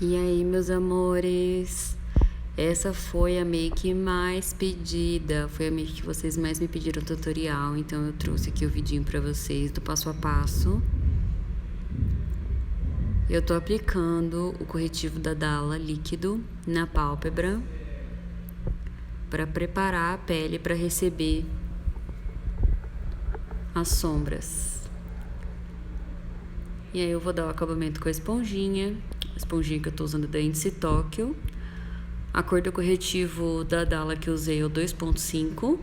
E aí, meus amores, essa foi a make mais pedida, foi a make que vocês mais me pediram tutorial, então eu trouxe aqui o vidinho pra vocês do passo a passo. Eu tô aplicando o corretivo da Dalla líquido na pálpebra para preparar a pele para receber as sombras. E aí eu vou dar o acabamento com a esponjinha que eu tô usando da Índice Tóquio. A cor do corretivo da Dalla que eu usei é o 2.5.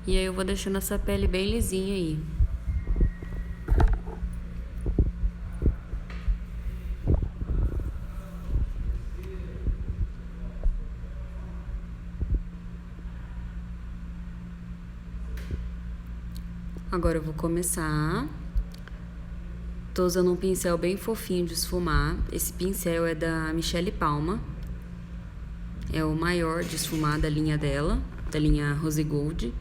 E aí eu vou deixando essa pele bem lisinha aí. Agora eu vou começar. Tô usando um pincel bem fofinho de esfumar. Esse pincel é da Michele Palma. É o maior de esfumar da linha dela, da linha Rose Gold.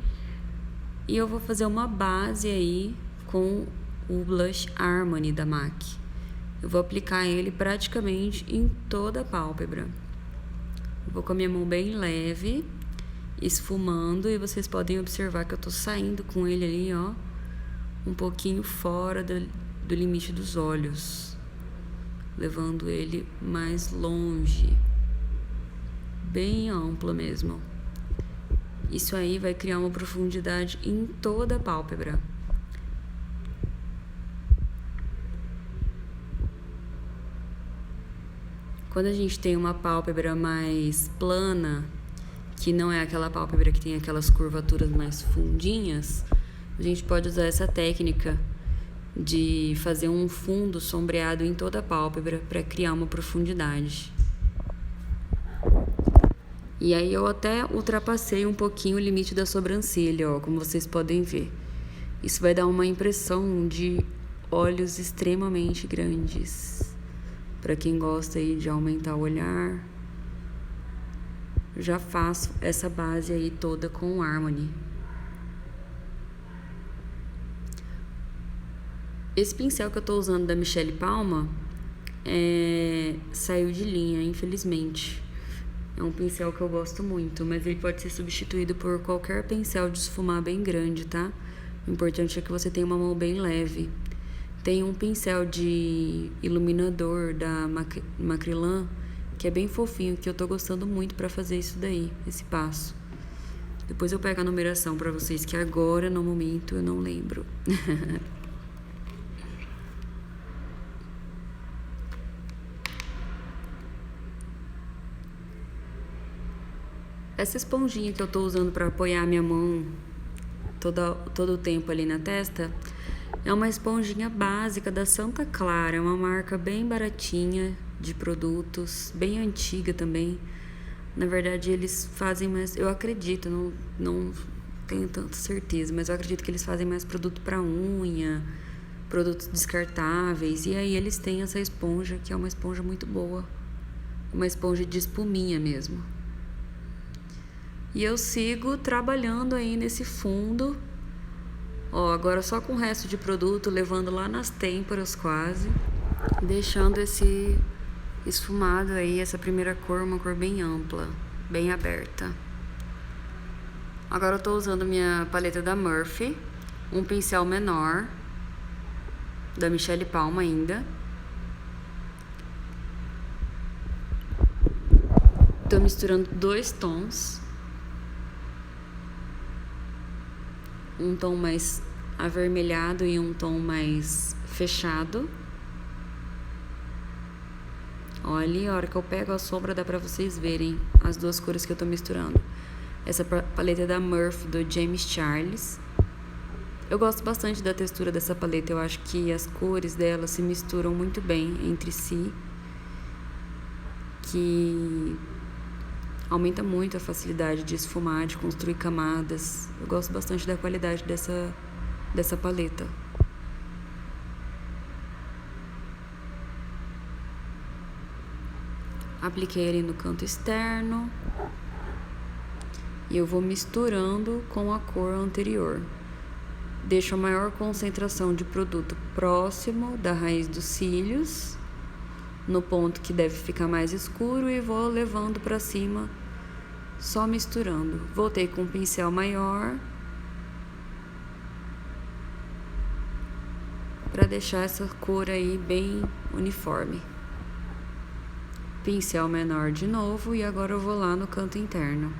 E eu vou fazer uma base aí com o blush Harmony da MAC. Eu vou aplicar ele praticamente em toda a pálpebra. Eu vou com a minha mão bem leve, esfumando, e vocês podem observar que eu tô saindo com ele ali, ó, um pouquinho fora do limite dos olhos, levando ele mais longe, bem amplo mesmo. Isso aí vai criar uma profundidade em toda a pálpebra. Quando a gente tem uma pálpebra mais plana, que não é aquela pálpebra que tem aquelas curvaturas mais fundinhas, a gente pode usar essa técnica de fazer um fundo sombreado em toda a pálpebra para criar uma profundidade. E aí eu até ultrapassei um pouquinho o limite da sobrancelha, ó, como vocês podem ver. Isso vai dar uma impressão de olhos extremamente grandes. Para quem gosta aí de aumentar o olhar, já faço essa base aí toda com o Harmony. Esse pincel que eu tô usando da Michele Palma saiu de linha, infelizmente. É um pincel que eu gosto muito, mas ele pode ser substituído por qualquer pincel de esfumar bem grande, tá? O importante é que você tenha uma mão bem leve. Tem um pincel de iluminador da Macrylan, que é bem fofinho, que eu tô gostando muito pra fazer isso daí, esse passo. Depois eu pego a numeração pra vocês, que agora, no momento, eu não lembro. Essa esponjinha que eu tô usando pra apoiar minha mão todo o tempo ali na testa é uma esponjinha básica da Santa Clara, é uma marca bem baratinha de produtos, bem antiga também. Na verdade, eles fazem mais, eu acredito, não tenho tanta certeza, mas eu acredito que eles fazem mais produto para unha, produtos descartáveis, e aí eles têm essa esponja, que é uma esponja muito boa, uma esponja de espuminha mesmo. E eu sigo trabalhando aí nesse fundo, ó, agora só com o resto de produto, levando lá nas têmporas quase, deixando esse esfumado aí, essa primeira cor, uma cor bem ampla, bem aberta. Agora eu tô usando minha paleta da Murphy, um pincel menor, da Michele Palma ainda. Tô misturando dois tons, um tom mais avermelhado e um tom mais fechado. Olha, a hora que eu pego a sombra dá pra vocês verem as duas cores que eu tô misturando. Essa paleta é da Murphy, do James Charles. Eu gosto bastante da textura dessa paleta, eu acho que as cores dela se misturam muito bem entre si, que aumenta muito a facilidade de esfumar, de construir camadas. Eu gosto bastante da qualidade dessa paleta. Apliquei ele no canto externo e eu vou misturando com a cor anterior. deixo a maior concentração de produto próximo da raiz dos cílios, no ponto que deve ficar mais escuro, e vou levando para cima, só misturando. Voltei com um pincel maior para deixar essa cor aí bem uniforme. Pincel menor de novo, e agora eu vou lá no canto interno.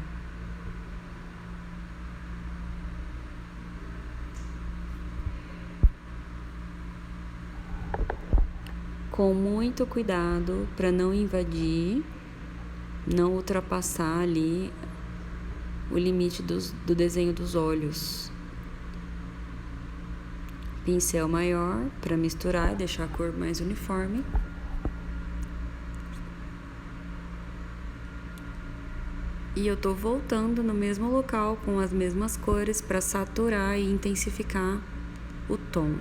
Com muito cuidado para não invadir, não ultrapassar ali o limite do desenho dos olhos. Pincel maior para misturar e deixar a cor mais uniforme. E eu tô voltando no mesmo local com as mesmas cores para saturar e intensificar o tom.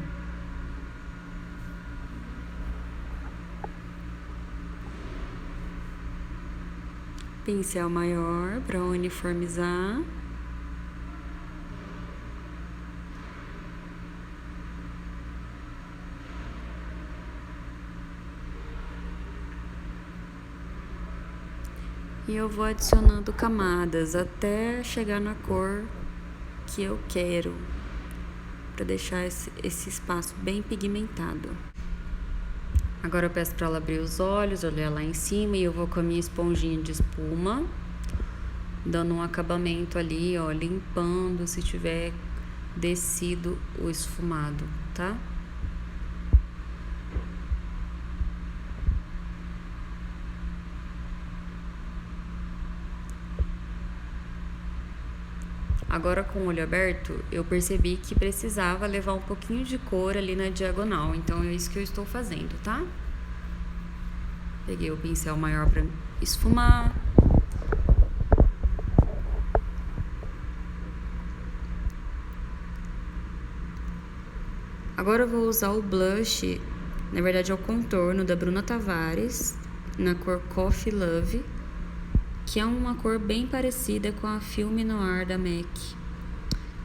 Pincel maior para uniformizar. E eu vou adicionando camadas até chegar na cor que eu quero, para deixar esse espaço bem pigmentado. Agora eu peço para ela abrir os olhos, olhar lá em cima, e eu vou com a minha esponjinha de espuma, dando um acabamento ali, ó, limpando se tiver descido o esfumado, tá? Agora, com o olho aberto, eu percebi que precisava levar um pouquinho de cor ali na diagonal, então é isso que eu estou fazendo, tá? Peguei o pincel maior para esfumar. Agora eu vou usar o blush, na verdade é o contorno da Bruna Tavares, na cor Coffee Love, que é uma cor bem parecida com a Film Noir da MAC.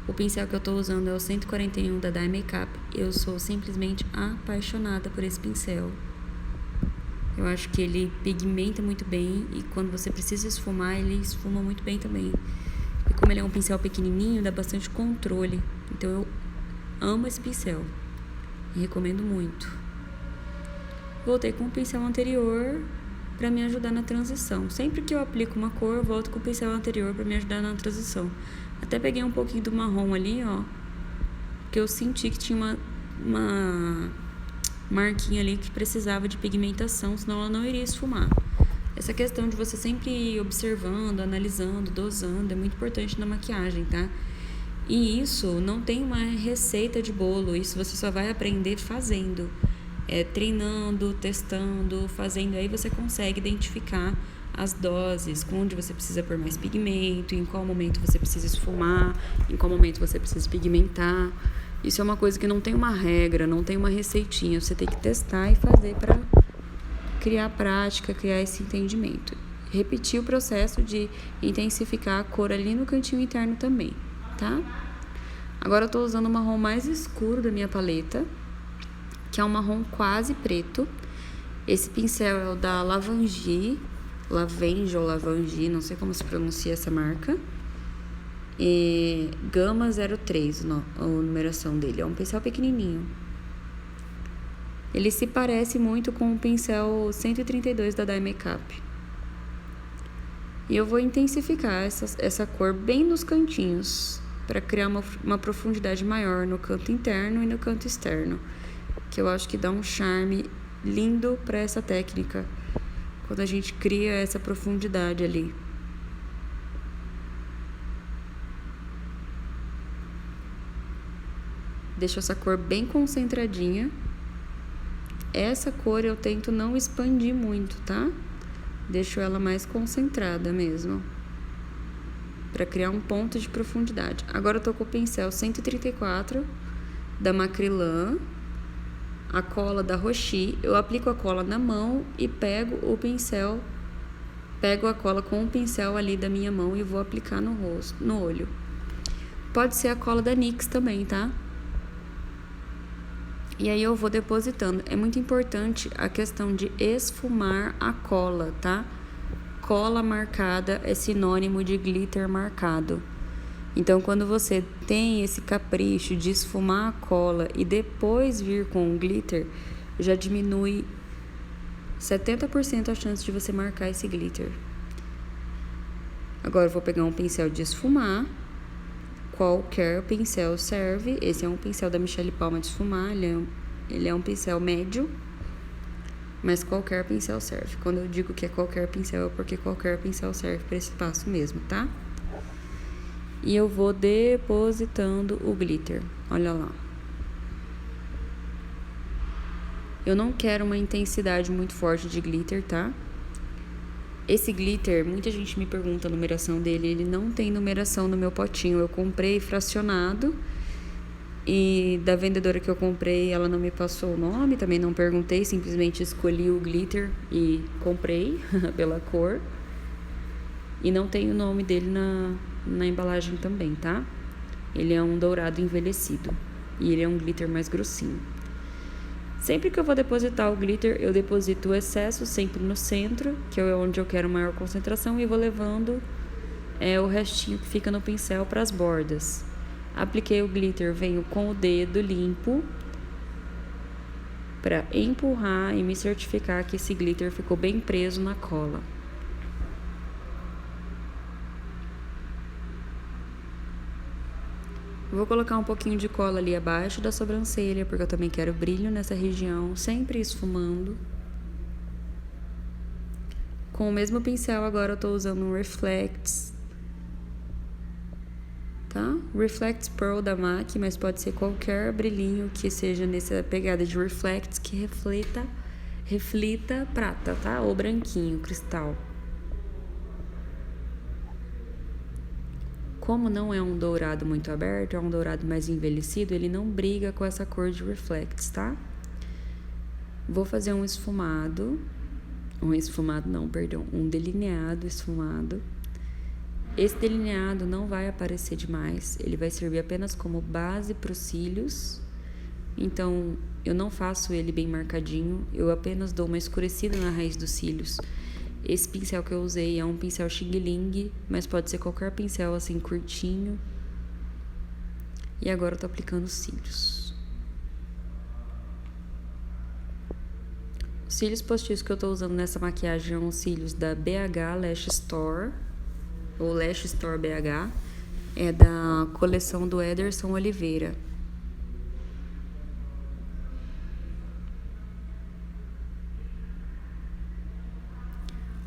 O pincel que eu tô usando é o 141 da Dye Makeup. Eu sou simplesmente apaixonada por esse pincel. Eu acho que ele pigmenta muito bem, e quando você precisa esfumar, ele esfuma muito bem também. E como ele é um pincel pequenininho, dá bastante controle. Então eu amo esse pincel e recomendo muito. Voltei com o pincel anterior para me ajudar na transição. Sempre que eu aplico uma cor, eu volto com o pincel anterior para me ajudar na transição. Até peguei um pouquinho do marrom ali, ó, que eu senti que tinha uma marquinha ali que precisava de pigmentação, senão ela não iria esfumar. Essa questão de você sempre ir observando, analisando, dosando, é muito importante na maquiagem, tá? E isso não tem uma receita de bolo, isso você só vai aprender fazendo. Treinando, testando, fazendo, aí você consegue identificar as doses, onde você precisa pôr mais pigmento, em qual momento você precisa esfumar, em qual momento você precisa pigmentar. Isso é uma coisa que não tem uma regra, não tem uma receitinha, você tem que testar e fazer para criar prática, criar esse entendimento. Repetir o processo de intensificar a cor ali no cantinho interno também, tá? Agora eu tô usando o marrom mais escuro da minha paleta, que é um marrom quase preto. Esse pincel é o da Lavangie, ou Lavangie, não sei como se pronuncia essa marca. Gama 03, a numeração dele. É um pincel pequenininho. Ele se parece muito com o pincel 132 da Dye Makeup. E eu vou intensificar essa cor bem nos cantinhos, para criar uma profundidade maior no canto interno e no canto externo, que eu acho que dá um charme lindo para essa técnica, quando a gente cria essa profundidade ali. Deixo essa cor bem concentradinha. Essa cor eu tento não expandir muito, tá? Deixo ela mais concentrada mesmo, para criar um ponto de profundidade. Agora eu tô com o pincel 134 da Macrylan, a cola da Rochi. Eu aplico a cola na mão e pego a cola com o pincel ali da minha mão e vou aplicar no rosto, no olho. Pode ser a cola da NYX também, tá? E aí eu vou depositando. É muito importante a questão de esfumar a cola, tá? Cola marcada é sinônimo de glitter marcado. Então, quando você tem esse capricho de esfumar a cola e depois vir com o glitter, já diminui 70% a chance de você marcar esse glitter. Agora eu vou pegar um pincel de esfumar. Qualquer pincel serve. Esse é um pincel da Michelle Palma de esfumar. Ele é um pincel médio, mas qualquer pincel serve. Quando eu digo que é qualquer pincel, é porque qualquer pincel serve para esse passo mesmo, tá? E eu vou depositando o glitter. Olha lá. Eu não quero uma intensidade muito forte de glitter, tá? Esse glitter, muita gente me pergunta a numeração dele. Ele não tem numeração no meu potinho. Eu comprei fracionado. E da vendedora que eu comprei, ela não me passou o nome. Também não perguntei. Simplesmente escolhi o glitter e comprei pela cor. E não tem o nome dele na embalagem também, tá? Ele é um dourado envelhecido. E ele é um glitter mais grossinho. Sempre que eu vou depositar o glitter, eu deposito o excesso sempre no centro, que é onde eu quero maior concentração, e vou levando o restinho que fica no pincel para as bordas. Apliquei o glitter, venho com o dedo limpo para empurrar e me certificar que esse glitter ficou bem preso na cola. Vou colocar um pouquinho de cola ali abaixo da sobrancelha, porque eu também quero brilho nessa região, sempre esfumando. Com o mesmo pincel, agora eu tô usando um Reflects, tá? Reflects Pearl da MAC, mas pode ser qualquer brilhinho que seja nessa pegada de Reflects que reflita prata, tá? Ou branquinho, cristal. Como não é um dourado muito aberto, é um dourado mais envelhecido, ele não briga com essa cor de Reflects, tá? Vou fazer um delineado esfumado. Esse delineado não vai aparecer demais, ele vai servir apenas como base para os cílios. Então, eu não faço ele bem marcadinho, eu apenas dou uma escurecida na raiz dos cílios. Esse pincel que eu usei é um pincel Xing Ling, mas pode ser qualquer pincel assim curtinho. E agora eu tô aplicando os cílios. Os cílios postiços que eu tô usando nessa maquiagem são os cílios da BH Lash Store, ou Lash Store BH. É da coleção do Ederson Oliveira.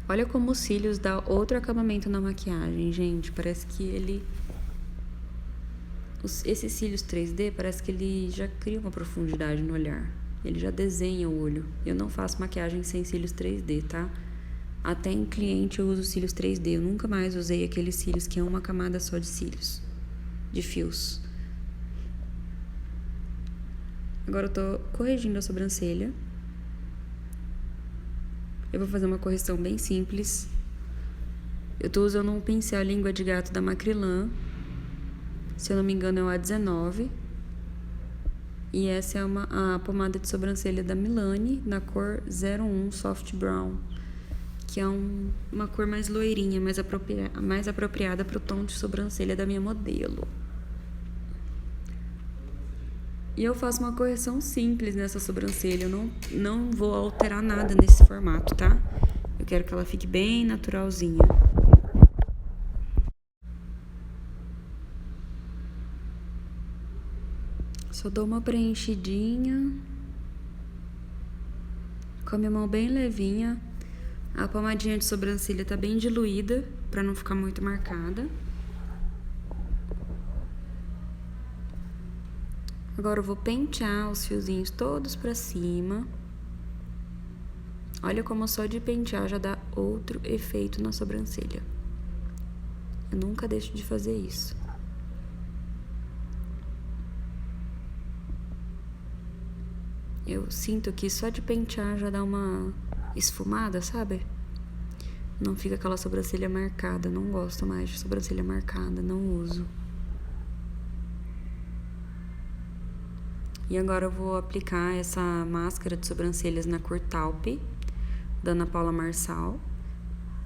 Olha como os cílios dá outro acabamento na maquiagem, gente. Parece que esses cílios 3D, parece que ele já cria uma profundidade no olhar. Ele já desenha o olho. Eu não faço maquiagem sem cílios 3D, tá? Até em cliente eu uso cílios 3D. Eu nunca mais usei aqueles cílios que é uma camada só de cílios, de fios. Agora eu tô corrigindo a sobrancelha. Eu vou fazer uma correção bem simples. Eu tô usando um pincel língua de gato da Macrylan. Se eu não me engano é o A19. E essa é a pomada de sobrancelha da Milani, na cor 01 Soft Brown. Que é uma cor mais loirinha, mais apropriada pro tom de sobrancelha da minha modelo. E eu faço uma correção simples nessa sobrancelha. Eu não vou alterar nada nesse formato, tá? Eu quero que ela fique bem naturalzinha. Só dou uma preenchidinha. Com a minha mão bem levinha. A pomadinha de sobrancelha tá bem diluída, pra não ficar muito marcada. Agora eu vou pentear os fiozinhos todos pra cima. Olha como só de pentear já dá outro efeito na sobrancelha. Eu nunca deixo de fazer isso. Eu sinto que só de pentear já dá uma esfumada, sabe? Não fica aquela sobrancelha marcada. Não gosto mais de sobrancelha marcada, não uso. E agora eu vou aplicar essa máscara de sobrancelhas na cor taupe, da Ana Paula Marçal.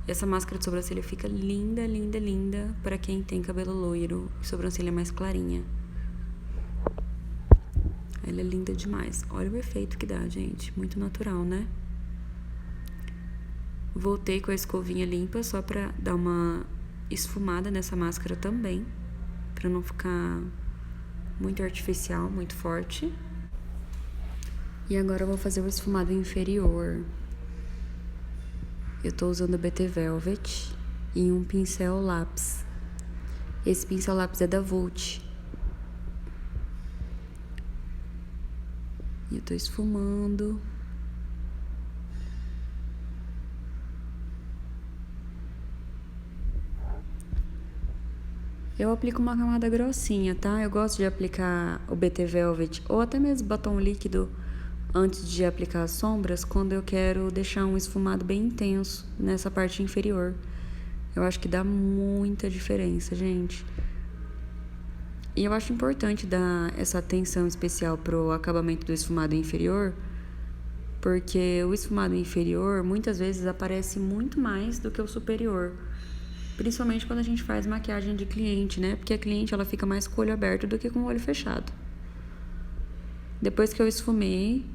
Essa máscara de sobrancelha fica linda, linda, linda para quem tem cabelo loiro e sobrancelha mais clarinha. Ela é linda demais. Olha o efeito que dá, gente. Muito natural, né? Voltei com a escovinha limpa só pra dar uma esfumada nessa máscara também, pra não ficar muito artificial, muito forte. E agora eu vou fazer o esfumado inferior. Eu tô usando o BT Velvet e um pincel lápis. Esse pincel lápis é da Vult. E eu tô esfumando. Eu aplico uma camada grossinha, tá? Eu gosto de aplicar o BT Velvet ou até mesmo batom líquido antes de aplicar as sombras, quando eu quero deixar um esfumado bem intenso nessa parte inferior. Eu acho que dá muita diferença, gente. E eu acho importante dar essa atenção especial pro acabamento do esfumado inferior, porque o esfumado inferior muitas vezes aparece muito mais do que o superior. Principalmente quando a gente faz maquiagem de cliente, né? Porque a cliente, ela fica mais com o olho aberto do que com o olho fechado. Depois que eu esfumei,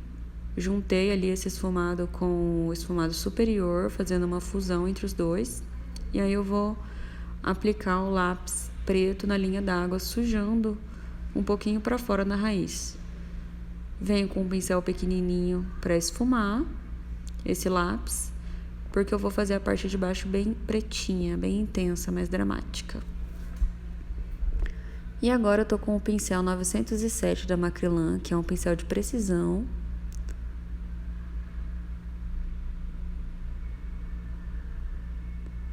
juntei ali esse esfumado com o esfumado superior, fazendo uma fusão entre os dois. E aí eu vou aplicar o lápis preto na linha d'água, sujando um pouquinho para fora na raiz. Venho com um pincel pequenininho para esfumar esse lápis, porque eu vou fazer a parte de baixo bem pretinha, bem intensa, mais dramática. E agora eu tô com o pincel 907 da Macrylan, que é um pincel de precisão.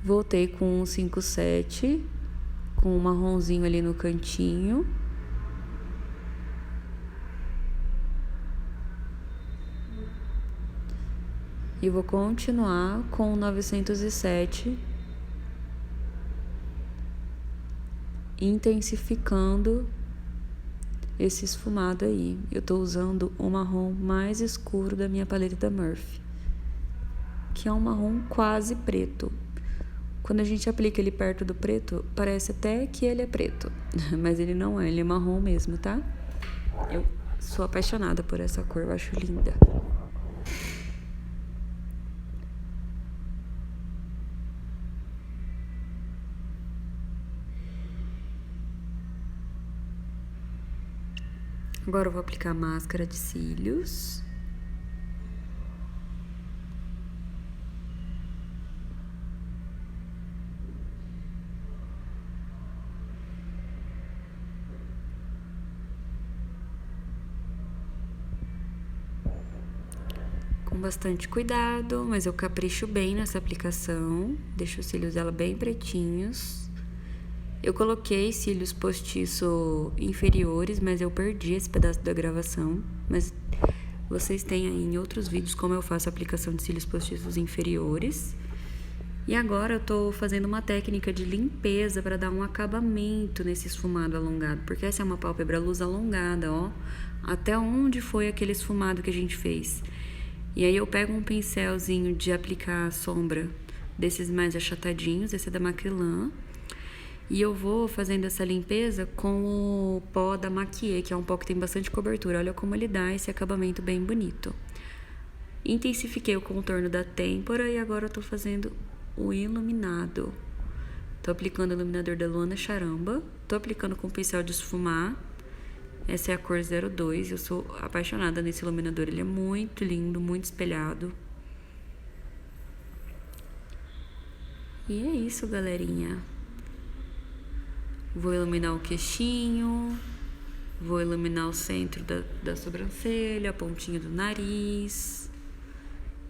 Voltei com um 57, com um marronzinho ali no cantinho. E vou continuar com o 907, intensificando esse esfumado aí. Eu tô usando o marrom mais escuro da minha paleta da Murphy, que é um marrom quase preto. Quando a gente aplica ele perto do preto, parece até que ele é preto, mas ele não é, ele é marrom mesmo, tá? Eu sou apaixonada por essa cor, eu acho linda. Agora eu vou aplicar máscara de cílios. Com bastante cuidado, mas eu capricho bem nessa aplicação. Deixo os cílios dela bem pretinhos. Eu coloquei cílios postiço inferiores, mas eu perdi esse pedaço da gravação. Mas vocês têm aí em outros vídeos como eu faço a aplicação de cílios postiços inferiores. E agora eu tô fazendo uma técnica de limpeza para dar um acabamento nesse esfumado alongado. Porque essa é uma pálpebra luz alongada, ó. Até onde foi aquele esfumado que a gente fez. E aí eu pego um pincelzinho de aplicar sombra desses mais achatadinhos, esse é da Macrylan. E eu vou fazendo essa limpeza com o pó da Maquiê, que é um pó que tem bastante cobertura. Olha como ele dá esse acabamento bem bonito. Intensifiquei o contorno da têmpora e agora eu tô fazendo o iluminado. Tô aplicando o iluminador da Luana Charamba. Tô aplicando com o pincel de esfumar. Essa é a cor 02. Eu sou apaixonada nesse iluminador. Ele é muito lindo, muito espelhado. E é isso, galerinha. Vou iluminar o queixinho, vou iluminar o centro da sobrancelha, a pontinha do nariz.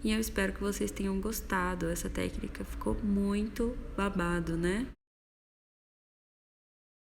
E eu espero que vocês tenham gostado. Essa técnica ficou muito babado, né?